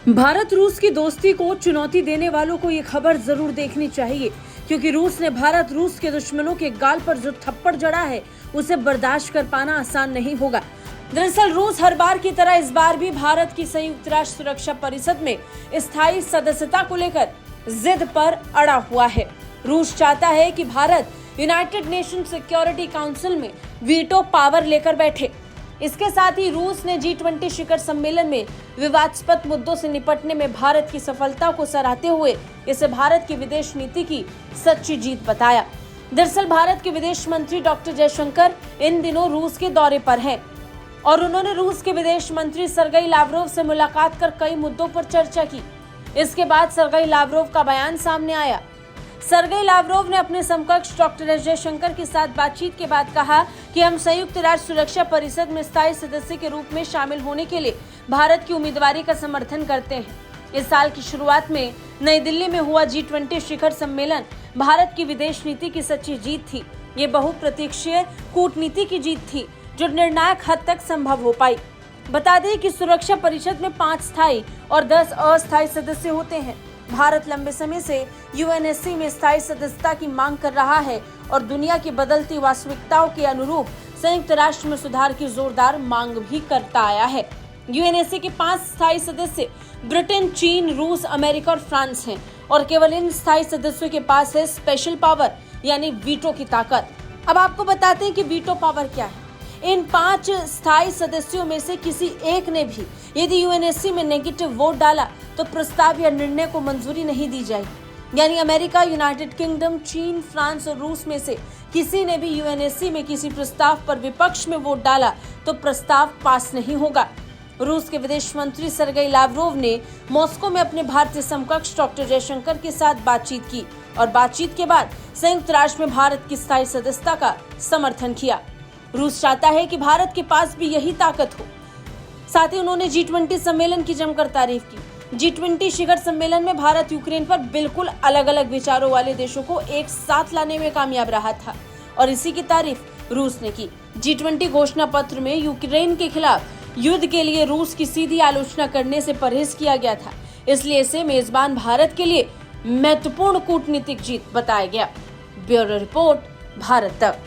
भारत रूस की दोस्ती को चुनौती देने वालों को ये खबर जरूर देखनी चाहिए, क्योंकि रूस ने भारत रूस के दुश्मनों के गाल पर जो थप्पड़ जड़ा है उसे बर्दाश्त कर पाना आसान नहीं होगा। दरअसल रूस हर बार की तरह इस बार भी भारत की संयुक्त राष्ट्र सुरक्षा परिषद में स्थायी सदस्यता को लेकर जिद पर अड़ा हुआ है। रूस चाहता है कि Bharat United nation security council में वीटो पावर लेकर बैठे। इसके साथ ही रूस ने G20 शिखर सम्मेलन में विवादास्पद मुद्दों से निपटने में भारत की सफलता को सराहते हुए इसे भारत की विदेश नीति की सच्ची जीत बताया। दरअसल भारत के विदेश मंत्री डॉक्टर जयशंकर इन दिनों रूस के दौरे पर हैं और उन्होंने रूस के विदेश मंत्री सर्गेई लावरोव से मुलाकात कर कई मुद्दों पर चर्चा की। इसके बाद सर्गेई लावरोव का बयान सामने आया। सर्गेई लावरोव ने अपने समकक्ष डॉक्टर एस जयशंकर के साथ बातचीत के बाद कहा कि हम संयुक्त राष्ट्र सुरक्षा परिषद में स्थायी सदस्य के रूप में शामिल होने के लिए भारत की उम्मीदवारी का समर्थन करते हैं। इस साल की शुरुआत में नई दिल्ली में हुआ G20 शिखर सम्मेलन भारत की विदेश नीति की सच्ची जीत थी। ये बहुप्रतीक्षीय कूटनीति की जीत थी जो निर्णायक हद तक संभव हो पाई। बता दें कि सुरक्षा परिषद में 5 स्थायी और 10 अस्थायी सदस्य होते हैं। भारत लंबे समय से UNSC में स्थायी सदस्यता की मांग कर रहा है और दुनिया की बदलती वास्तविकताओं के अनुरूप संयुक्त राष्ट्र में सुधार की जोरदार मांग भी करता आया है। UNSC के 5 स्थायी सदस्य ब्रिटेन, चीन, रूस, अमेरिका और फ्रांस हैं और केवल इन स्थायी सदस्यों के पास है स्पेशल पावर यानी वीटो की ताकत। अब आपको बताते हैं कि वीटो पावर क्या है। इन 5 स्थायी सदस्यों में से किसी एक ने भी यदि UNSC में नेगेटिव वोट डाला तो प्रस्ताव या निर्णय को मंजूरी नहीं दी जाएगी। यानी अमेरिका, यूनाइटेड किंगडम, चीन, फ्रांस और रूस में से किसी ने भी UNSC में किसी प्रस्ताव पर विपक्ष में वोट डाला तो प्रस्ताव पास नहीं होगा। रूस के विदेश मंत्री सर्गेई लावरोव ने मॉस्को में अपने भारतीय समकक्ष डॉक्टर जयशंकर के साथ बातचीत की और बातचीत के बाद संयुक्त राष्ट्र में भारत की स्थायी सदस्यता का समर्थन किया। रूस चाहता है कि भारत के पास भी यही ताकत हो। साथ ही उन्होंने G20 सम्मेलन की जमकर तारीफ की। G20 शिखर सम्मेलन में भारत यूक्रेन पर बिल्कुल अलग अलग विचारों वाले देशों को एक साथ लाने में कामयाब रहा था और इसी की तारीफ रूस ने की। G20 घोषणा पत्र में यूक्रेन के खिलाफ युद्ध के लिए रूस की सीधी आलोचना करने से परहेज किया गया था, इसलिए इसे मेजबान भारत के लिए महत्वपूर्ण कूटनीतिक जीत बताया गया। ब्यूरो रिपोर्ट, भारत तक।